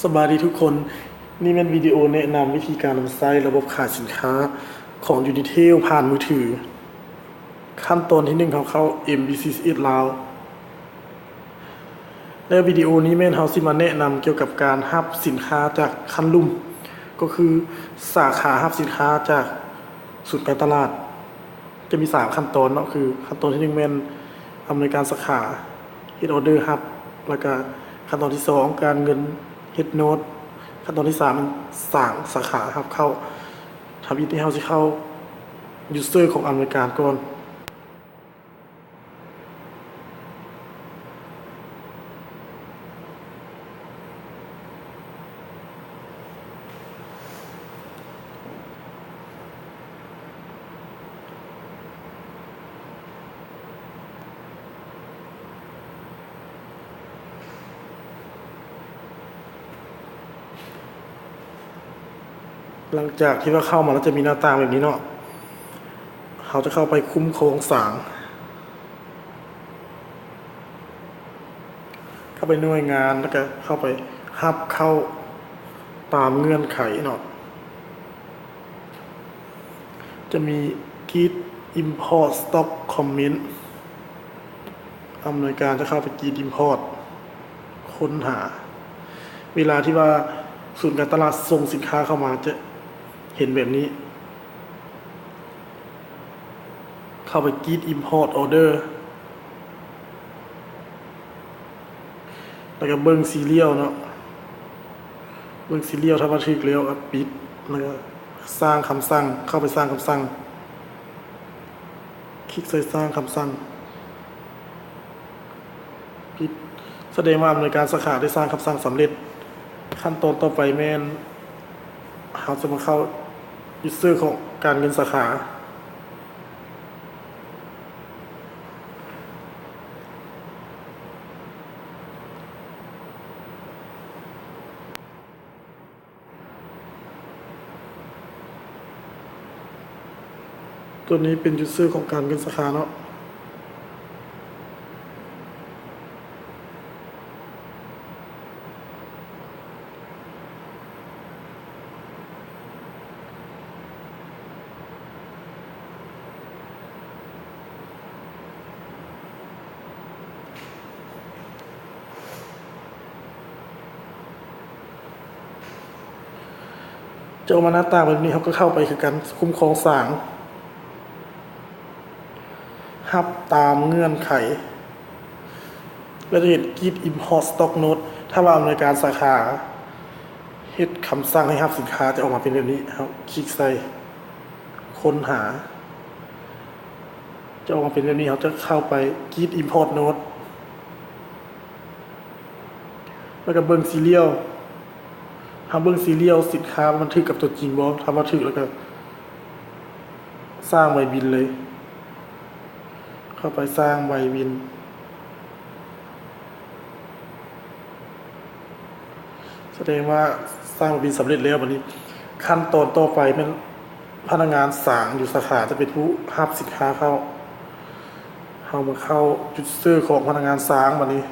สบายดีทุกคนนี่เป็นวิดีโอแนะนำวิธีการใช้ระบบขายสินค้าของ Unitel ผ่านมือถือขั้นตอนที่1เขาเข้า MBCS ลาวและวิดีโอนี้แม่นเฮาสิมาแนะนำเกี่ยวกับการรับสินค้าจากคันลุ่มก็คือสาขารับสินค้าจากศูนย์การตลาดจะมี3ขั้นตอนเนาะคือขั้นตอนที่1แม่นอำนวยการสาขาเฮ็ดออเดอร์รับแล้วก็ขั้นตอนที่2การเงินเฮ็ดโน้ตขั้นตอนที่3มันสร้างสาขาครับเข้าทำอินที่เฮาสิเข้ายูเซอร์ของอำนวยการก่อนหลังจากที่ว่าเข้ามาแล้วจะมีหน้าต่างแบบนี้เนาะเขาจะเข้าไปคุ้มโครงสร้างเข้าไปหน่วยงานแล้วก็เข้าไปรับเข้าตามเงื่อนไขเนาะจะมี Git Import Stock Comment อำนวยการจะเข้าไป Git Import ค้นหาเวลาที่ว่าศูนย์การตลาดส่งสินค้าเข้ามาจะเห็นแบบนี้เข้าไป Git Import Order แล้วก็เบิ่งซีเรียลเนาะเบิ่งซีเรียลถ้าว่าถูกแล้วก็ปิดแล้วก็สร้างคำสั่งเข้าไปสร้างคำสั่งคลิกใส่สร้างคำสั่งปิดแสดงว่าอำนวยการสาขาได้สร้างคำสั่งสำเร็จขั้นตอนต่อไปแม่นเราจะมาเข้ายูเซอร์ของการเงินสาขาตัวนี้เป็นยูเซอร์ของการเงินสาขาเนาะจะออกมาหน้าต่างแบบนี้เขาก็เข้าไปคือการคุ้มครองสร้างรับตามเงื่อนไขแล้วจะเห็น Git Import Stock Note ถ้าว่าอำนวยการสาขาเฮ็ดคำสั่งให้รับสินค้าจะออกมาเป็นแบบนี้ครับคลิกใส่ค้นหาจะออกมาเป็นแบบนี้เขาจะเข้าไป Git Import Note แล้วก็เบิ่งซีเรียลถ้าเบิ่งซีเรียลสินค้ามันถูกกับตัวจริงบ่ถ้าว่าถูกแล้วก็สร้างใบบินเลยเข้าไปสร้างใบบินแสดงว่าสร้างใบบินสำเร็จแล้วบัดนี้ขั้นตอนต่อไปเป็นพนักงานสร้างอยู่สาขาจะเป็นผู้รับสินค้าเข้ามาเข้าจุดซื้อของพนักงานสร้างบัดนี้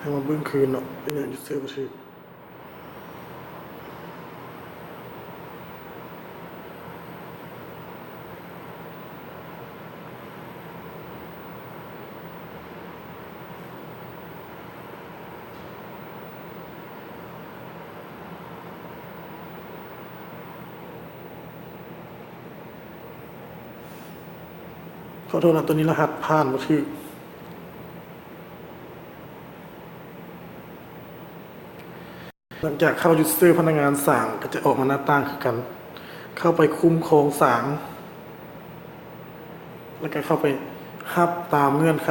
ให้มาเบิ่งคืนเนาะเป็นอย่างยูเซอร์บ่ถูก ขอโทษนะตัวนี้รหัสผ่านมาคือหลังจากเข้ายูสเซอร์พนักงานสั่งก็จะออกมาหน้าต่างคือกัน เข้าไปคุ้มโครงสร้างแล้วก็เข้าไปฮับตามเงื่อนไข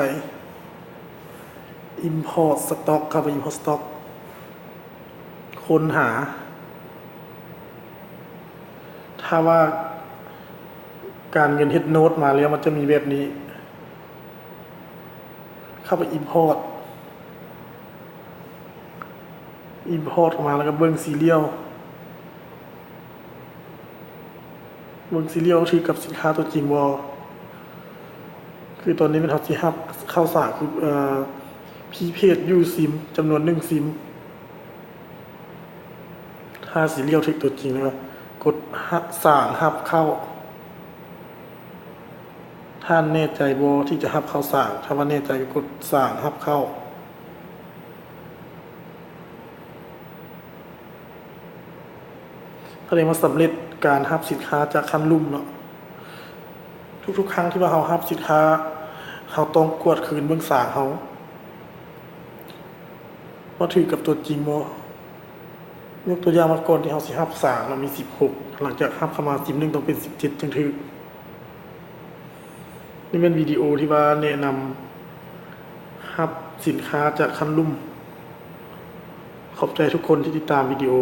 Import Stock เข้าไป Import Stock ค้นหา ถ้าว่าการเงิน Head Note มาแล้วมันจะมีแบบนี้ เข้าไป Import ออกมาแล้วก็เบิ่งซีเรียลถือกับสินค้าตัวจริงวอลคือตอนนี้เป็นเขาที่ฮับเข้าสากคือพีเพจยูซิมจำนวน1 ซิม ถ้าซีเรียลถือตัวจริงแล้วกดสั่งฮับเข้าท่านแน่ใจวอที่จะฮับเข้าสั่งถ้าว่าแน่ใจก็กดสั่งฮับเข้าแสดงว่าสำเร็จการฮับสินค้าจากคันลุ่มเนาะทุกๆครั้งที่ว่าเขาฮับสินค้าเขาต้องกวดคืนเบื้องสางเขาว่าถือกับตัวจริงบ่ยกตัวอย่างมาก่อนที่เขาสิฮับสางเรามี16หลังจากฮับเข้ามา11ต้องเป็น17จังถือนี่เป็นวิดีโอที่ว่าแนะนำฮับสินค้าจากคันลุ่มขอบใจทุกคนที่ติดตามวิดีโอ